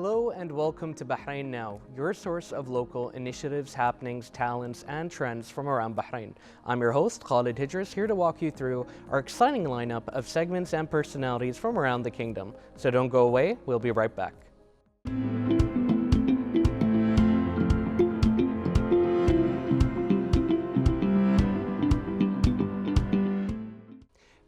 Hello and welcome to Bahrain Now, your source of local initiatives, happenings, talents, and trends from around Bahrain. I'm your host, Khalid Hijras, here to walk you through our exciting lineup of segments and personalities from around the kingdom. So don't go away, we'll be right back.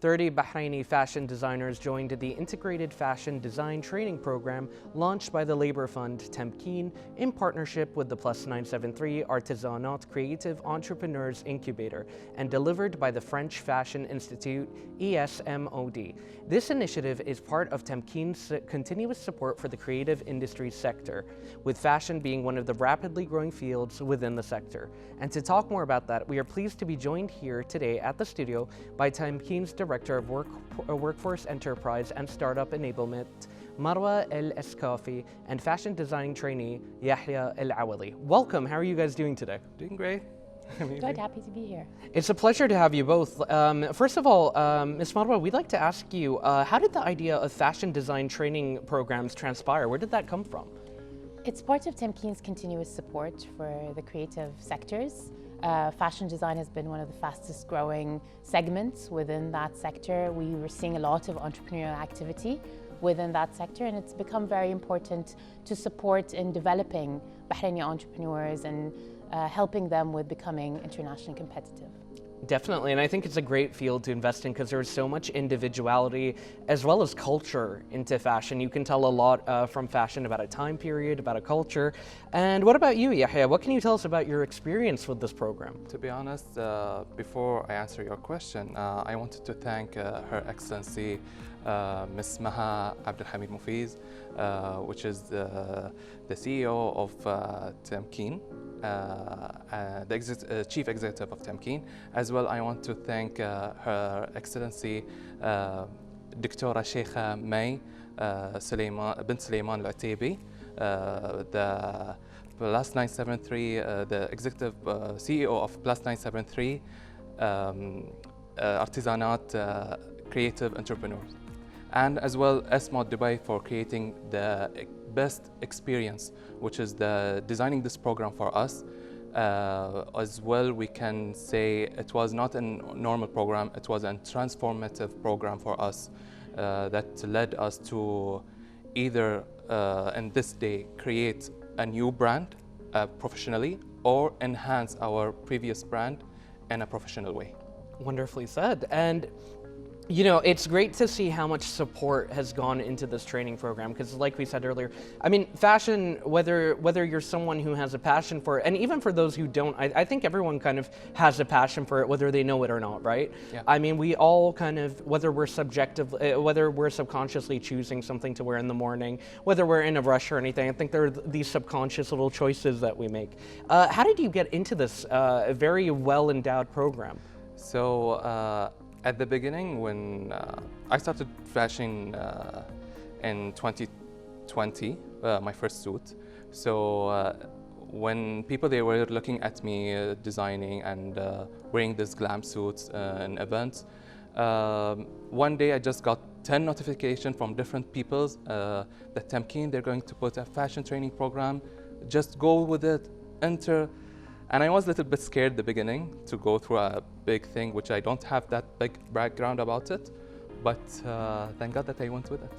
30 Bahraini fashion designers joined the Integrated Fashion Design Training Program launched by the Labour Fund Tamkeen in partnership with the +973 Artisanat Creative Entrepreneurs Incubator and delivered by the French Fashion Institute ESMOD. This initiative is part of Tamkeen's continuous support for the creative industry sector, with fashion being one of the rapidly growing fields within the sector. And to talk more about that, we are pleased to be joined here today at the studio by Tamkeen's Director of Workforce Enterprise and Startup Enablement, Marwa El Eskafi, and Fashion Designing Trainee, Yahya El Awali. Welcome, how are you guys doing today? Doing great. Good, happy to be here. It's a pleasure to have you both. First of all, Ms. Marwa, we'd like to ask you, how did the idea of fashion design training programs transpire? Where did that come from? It's part of Tamkeen's continuous support for the creative sectors. Fashion design has been one of the fastest growing segments within that sector. We were seeing a lot of entrepreneurial activity within that sector, and it's become very important to support in developing Bahraini entrepreneurs and helping them with becoming internationally competitive. Definitely, and I think it's a great field to invest in because there's so much individuality as well as culture into fashion. You can tell a lot from fashion about a time period, about a culture. And what about you, Yahya? What can you tell us about your experience with this program? To be honest, before I answer your question, I wanted to thank Her Excellency Ms. Maha Abdul Hamid Mufiz, which is the CEO of Tamkeen. The Chief Executive of Tamkeen. As well, I want to thank Her Excellency Dr. Sheikha May Bint Sulaiman Al-Utaibi, the +973, the Executive CEO of +973 Artisanat Creative Entrepreneurs. And as well ESMOD Dubai for creating the best experience, which is designing this program for us. As well, we can say it was not a normal program, it was a transformative program for us that led us to either in this day create a new brand professionally or enhance our previous brand in a professional way. Wonderfully said. And you know, it's great to see how much support has gone into this training program because like we said earlier, I mean, fashion, whether you're someone who has a passion for it, and even for those who don't, I think everyone kind of has a passion for it, whether they know it or not, right? Yeah. I mean, we all kind of, whether we're subconsciously choosing something to wear in the morning, whether we're in a rush or anything, I think there are these subconscious little choices that we make. How did you get into this very well-endowed program? So, at the beginning, when I started fashion in 2020, my first suit. So when they were looking at me designing and wearing these glam suits in events, one day I just got 10 notifications from different people that Tamkeen, they're going to put a fashion training program. Just go with it, enter. And I was a little bit scared at the beginning to go through a big thing, which I don't have that big background about it, but thank God that I went with it.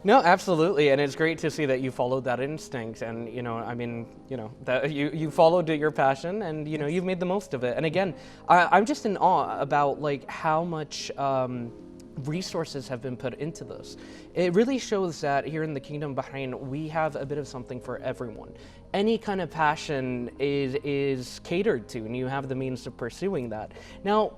No, absolutely, and it's great to see that you followed that instinct, and you know, I mean, you know, that you followed your passion, and you know, you've made the most of it. And again, I'm just in awe about like how much resources have been put into this. It really shows that here in the Kingdom of Bahrain, we have a bit of something for everyone. Any kind of passion is catered to, and you have the means of pursuing that. Now,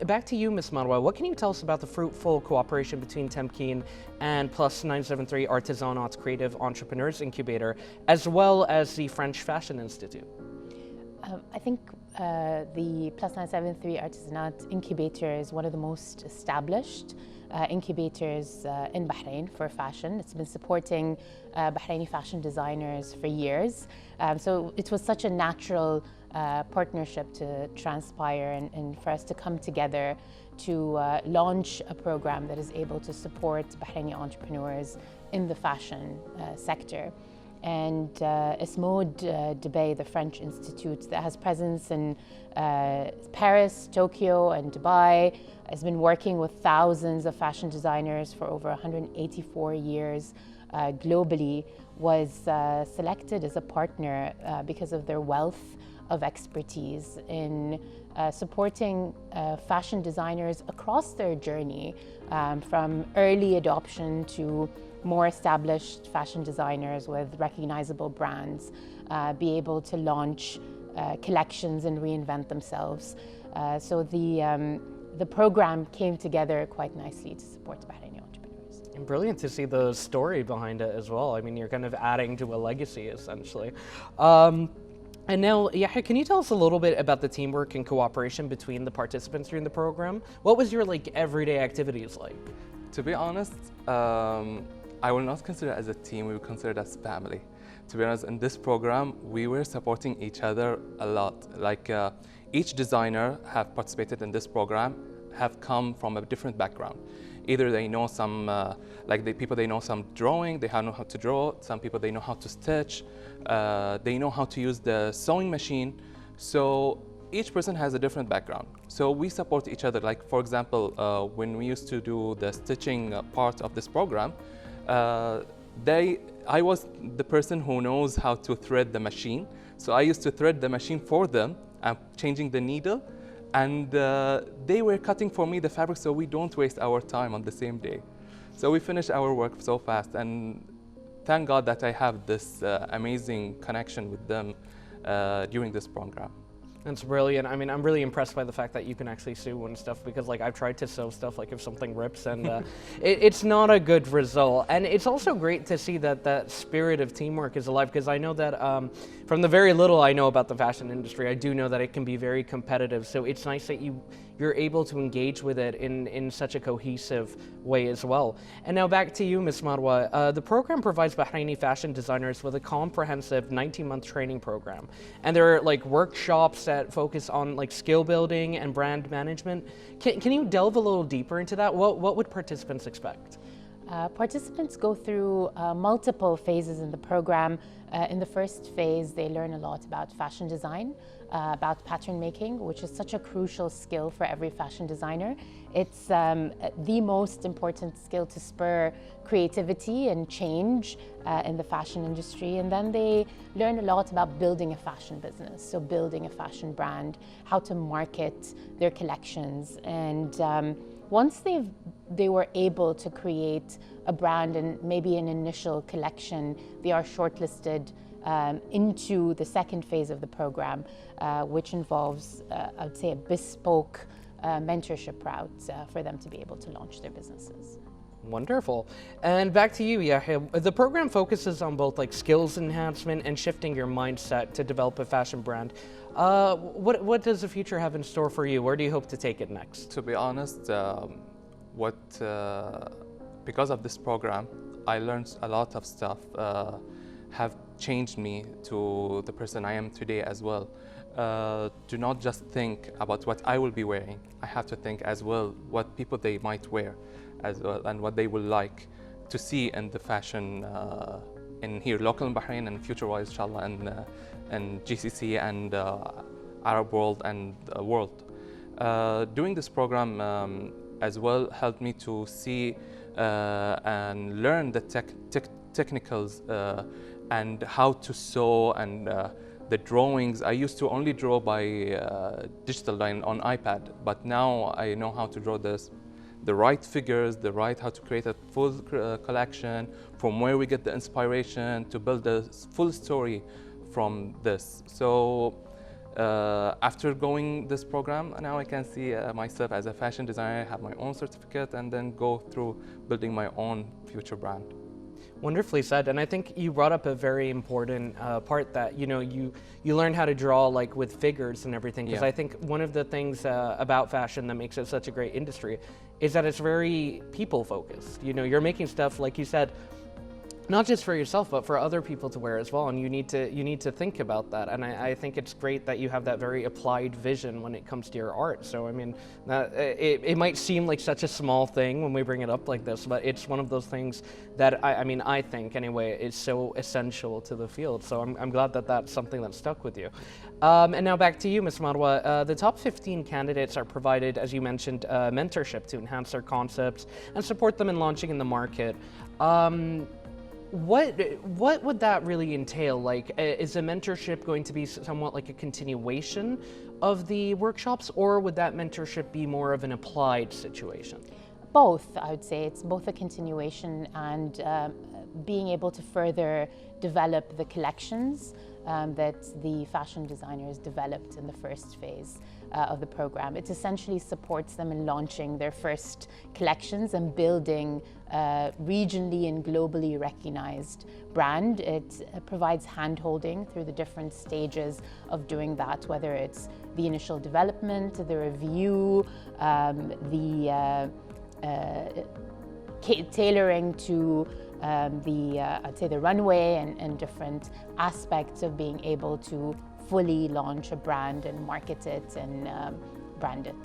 back to you, Ms. Marwa. What can you tell us about the fruitful cooperation between Tamkeen and +973 Artisanat Creative Entrepreneurs Incubator, as well as the French Fashion Institute? I think the Plus 973 Artisanat Incubator is one of the most established incubators in Bahrain for fashion. It's been supporting Bahraini fashion designers for years. So it was such a natural partnership to transpire and for us to come together to launch a program that is able to support Bahraini entrepreneurs in the fashion sector. And ESMOD Dubai, the French Institute that has presence in Paris, Tokyo, and Dubai, has been working with thousands of fashion designers for over 184 years globally, was selected as a partner because of their wealth of expertise in supporting fashion designers across their journey, from early adoption to more established fashion designers with recognizable brands, be able to launch collections and reinvent themselves. So the program came together quite nicely to support Bahraini entrepreneurs. And brilliant to see the story behind it as well. I mean, you're kind of adding to a legacy, essentially. And now, Yahya, can you tell us a little bit about the teamwork and cooperation between the participants during the program? What was your everyday activities like? To be honest, I will not consider it as a team, we will consider it as family. To be honest, in this program, we were supporting each other a lot. Each designer have participated in this program have come from a different background. Either they know some, the people they know some drawing, they know how to draw. Some people they know how to stitch. They know how to use the sewing machine. So each person has a different background. So we support each other. Like for example, when we used to do the stitching part of this program, I was the person who knows how to thread the machine. So I used to thread the machine for them and changing the needle. And they were cutting for me the fabric so we don't waste our time on the same day. So we finished our work so fast, and thank God that I have this amazing connection with them during this program. That's brilliant. I mean, I'm really impressed by the fact that you can actually sew and stuff, because I've tried to sew stuff if something rips and it's not a good result. And it's also great to see that that spirit of teamwork is alive, because I know that from the very little I know about the fashion industry, I do know that it can be very competitive. So it's nice that you're able to engage with it in such a cohesive way as well. And now back to you, Ms. Marwa. The program provides Bahraini fashion designers with a comprehensive 19-month training program. And there are workshops that focus on skill building and brand management. Can you delve a little deeper into that? What would participants expect? Participants go through multiple phases in the program. In the first phase, they learn a lot about fashion design, about pattern making, which is such a crucial skill for every fashion designer. It's the most important skill to spur creativity and change in the fashion industry. And then they learn a lot about building a fashion business, so building a fashion brand, how to market their collections. And once they were able to create a brand and maybe an initial collection, they are shortlisted into the second phase of the program, which involves, I would say, a bespoke mentorship route for them to be able to launch their businesses. Wonderful. And back to you, Yahya. The program focuses on both skills enhancement and shifting your mindset to develop a fashion brand. What does the future have in store for you? Where do you hope to take it next? To be honest, because of this program, I learned a lot of stuff, have changed me to the person I am today as well. Do not just think about what I will be wearing. I have to think as well what people they might wear as well, and what they will like to see in the fashion in here, local in Bahrain, and future-wise, inshallah, and GCC and Arab world and world. Doing this program as well helped me to see and learn the technicals and how to sew and the drawings. I used to only draw by digital line on iPad, but now I know how to draw the right figures, how to create a full collection, from where we get the inspiration to build a full story from this. So after going this program, now I can see myself as a fashion designer, have my own certificate, and then go through building my own future brand. Wonderfully said, and I think you brought up a very important part that you learn how to draw like with figures and everything. Because Yeah. I think one of the things about fashion that makes it such a great industry is that it's very people focused. You're making stuff like you said, not just for yourself, but for other people to wear as well. And you need to think about that. And I think it's great that you have that very applied vision when it comes to your art. So I mean, it might seem like such a small thing when we bring it up like this, but it's one of those things that I think anyway is so essential to the field. So I'm glad that that's something that stuck with you. And now back to you, Ms. Marwa. The top 15 candidates are provided, as you mentioned, mentorship to enhance their concepts and support them in launching in the market. What would that really entail? Like, is the mentorship going to be somewhat like a continuation of the workshops, or would that mentorship be more of an applied situation? Both, I would say. It's both a continuation and being able to further develop the collections that the fashion designers developed in the first phase of the program. It essentially supports them in launching their first collections and building regionally and globally recognized brand. It provides hand-holding through the different stages of doing that, whether it's the initial development, the review, tailoring to I'd say the runway and different aspects of being able to fully launch a brand and market it and brand it.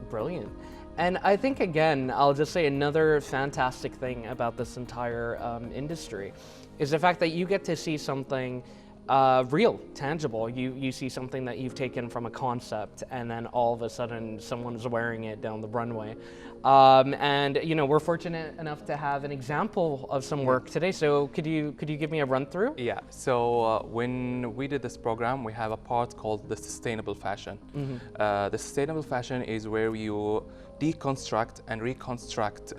Brilliant. And I think, again, I'll just say another fantastic thing about this entire industry is the fact that you get to see something real, tangible. You see something that you've taken from a concept, and then all of a sudden someone's wearing it down the runway. And we're fortunate enough to have an example of some work today. So could you give me a run through? Yeah, so when we did this program, we have a part called the sustainable fashion. The sustainable fashion is where you deconstruct and reconstruct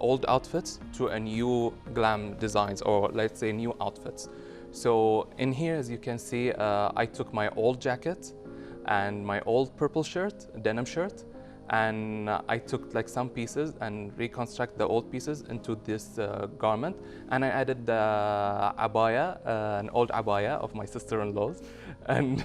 old outfits to a new glam designs, or let's say new outfits. So in here, as you can see, I took my old jacket and my old purple shirt, denim shirt, and I took like some pieces and reconstruct the old pieces into this garment, and I added the abaya, an old abaya of my sister-in-law's, and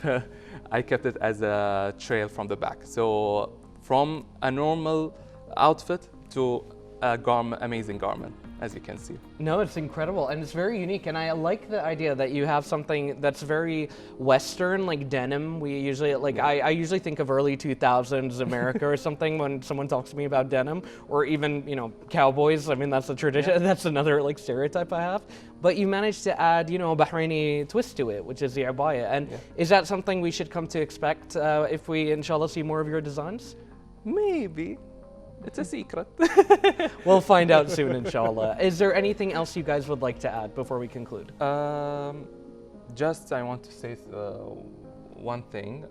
I kept it as a trail from the back. So from a normal outfit to a amazing garment, as you can see. No, it's incredible, and it's very unique, and I like the idea that you have something that's very Western, like denim. We usually, I usually think of early 2000s America or something when someone talks to me about denim, or even, cowboys. I mean, that's a tradition, that's another like stereotype I have. But you managed to add, a Bahraini twist to it, which is the abaya. And is that something we should come to expect if we, inshallah, see more of your designs? Maybe. It's a secret. We'll find out soon, inshallah. Is there anything else you guys would like to add before we conclude? Just I want to say one thing.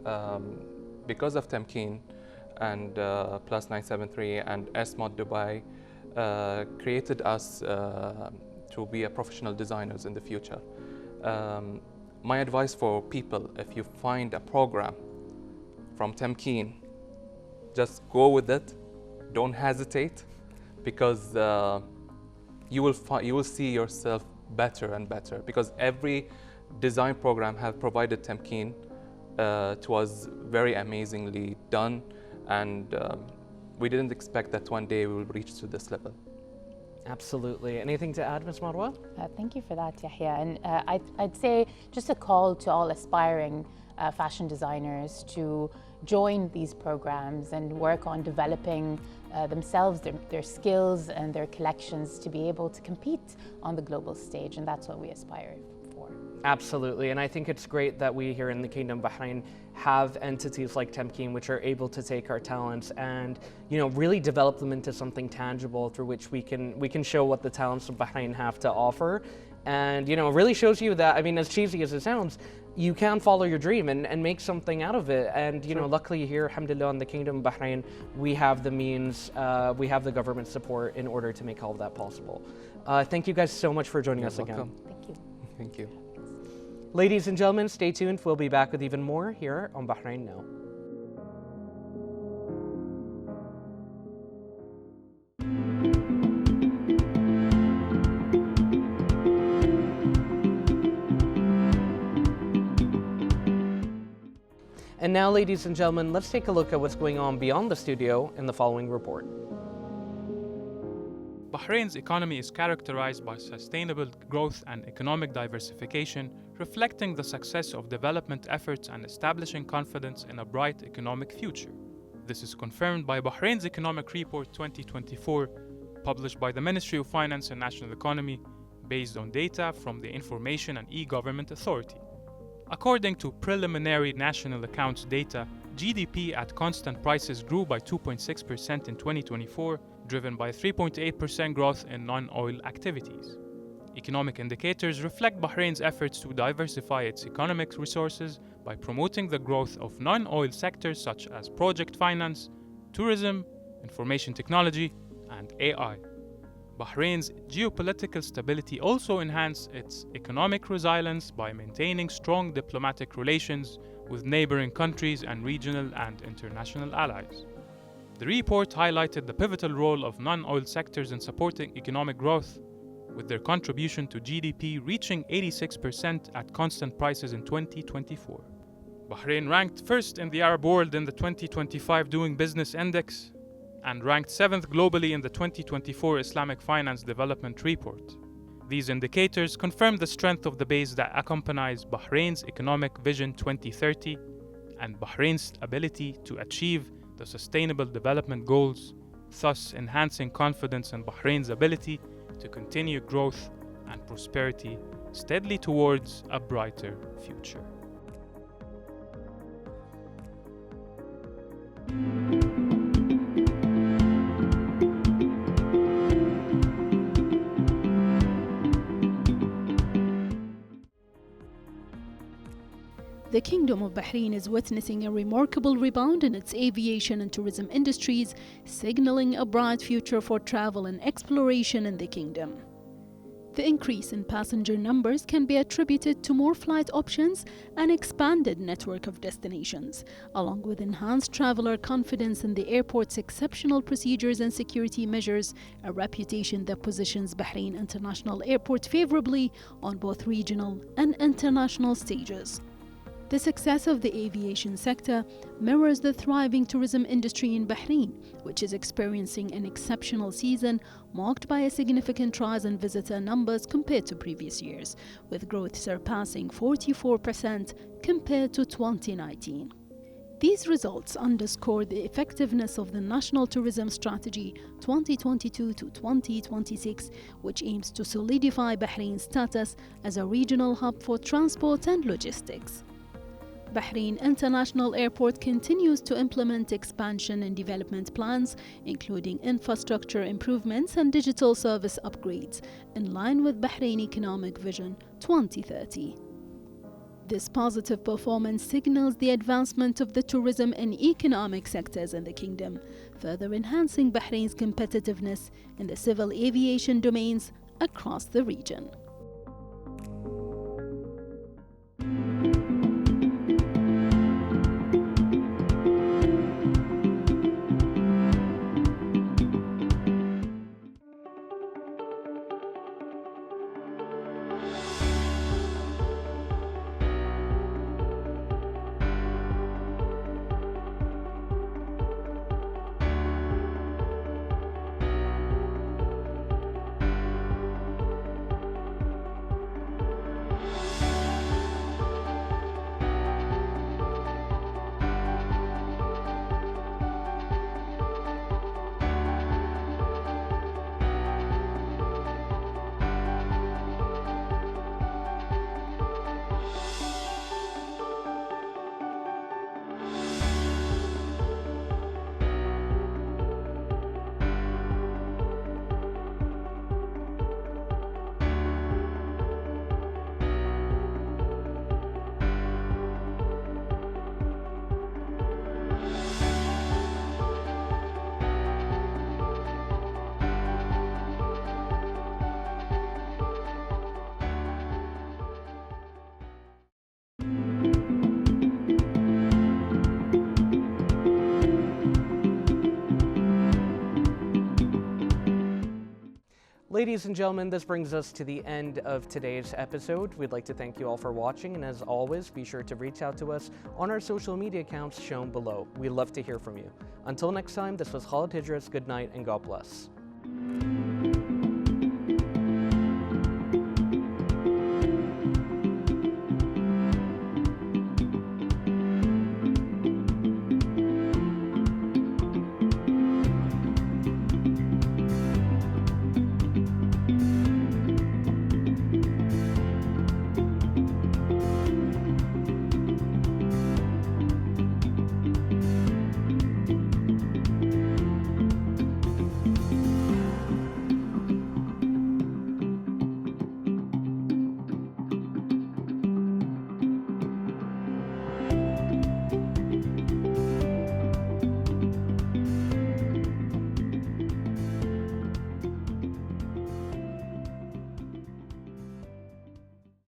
Because of Tamkeen and Plus 973 and ESMOD Dubai created us to be a professional designers in the future. My advice for people, if you find a program from Tamkeen, just go with it. Don't hesitate, because you will see yourself better and better, because every design program have provided Tamkeen to us very amazingly done, and we didn't expect that one day we will reach to this level. Absolutely. Anything to add, Ms. Marwa? Thank you for that, Yahya. And I'd say just a call to all aspiring fashion designers to join these programs and work on developing themselves, their skills and their collections to be able to compete on the global stage, and that's what we aspire for. Absolutely, and I think it's great that we here in the Kingdom of Bahrain have entities like Tamkeen which are able to take our talents and really develop them into something tangible through which we can show what the talents of Bahrain have to offer. And it really shows you that, I mean, as cheesy as it sounds, you can follow your dream and make something out of it. And luckily here, alhamdulillah, in the Kingdom of Bahrain, we have the means, we have the government support in order to make all of that possible. Thank you guys so much for joining us again. Thank you. Thank you. Ladies and gentlemen, stay tuned. We'll be back with even more here on Bahrain Now. And now, ladies and gentlemen, let's take a look at what's going on beyond the studio in the following report. Bahrain's economy is characterized by sustainable growth and economic diversification, reflecting the success of development efforts and establishing confidence in a bright economic future. This is confirmed by Bahrain's Economic Report 2024, published by the Ministry of Finance and National Economy, based on data from the Information and E-Government Authority. According to preliminary national accounts data, GDP at constant prices grew by 2.6% in 2024, driven by 3.8% growth in non-oil activities. Economic indicators reflect Bahrain's efforts to diversify its economic resources by promoting the growth of non-oil sectors such as project finance, tourism, information technology, and AI. Bahrain's geopolitical stability also enhanced its economic resilience by maintaining strong diplomatic relations with neighboring countries and regional and international allies. The report highlighted the pivotal role of non-oil sectors in supporting economic growth, with their contribution to GDP reaching 86% at constant prices in 2024. Bahrain ranked first in the Arab world in the 2025 Doing Business Index, and ranked 7th globally in the 2024 Islamic Finance Development Report. These indicators confirm the strength of the base that accompanies Bahrain's Economic Vision 2030 and Bahrain's ability to achieve the Sustainable Development Goals, thus enhancing confidence in Bahrain's ability to continue growth and prosperity steadily towards a brighter future. The Kingdom of Bahrain is witnessing a remarkable rebound in its aviation and tourism industries, signaling a bright future for travel and exploration in the kingdom. The increase in passenger numbers can be attributed to more flight options and expanded network of destinations, along with enhanced traveler confidence in the airport's exceptional procedures and security measures, a reputation that positions Bahrain International Airport favorably on both regional and international stages. The success of the aviation sector mirrors the thriving tourism industry in Bahrain, which is experiencing an exceptional season marked by a significant rise in visitor numbers compared to previous years, with growth surpassing 44% compared to 2019. These results underscore the effectiveness of the National Tourism Strategy 2022 to 2026, which aims to solidify Bahrain's status as a regional hub for transport and logistics. Bahrain International Airport continues to implement expansion and development plans, including infrastructure improvements and digital service upgrades, in line with Bahrain Economic Vision 2030. This positive performance signals the advancement of the tourism and economic sectors in the kingdom, further enhancing Bahrain's competitiveness in the civil aviation domains across the region. Ladies and gentlemen, this brings us to the end of today's episode. We'd like to thank you all for watching, and as always, be sure to reach out to us on our social media accounts shown below. We'd love to hear from you. Until next time, this was Khalid Hijras. Good night and God bless.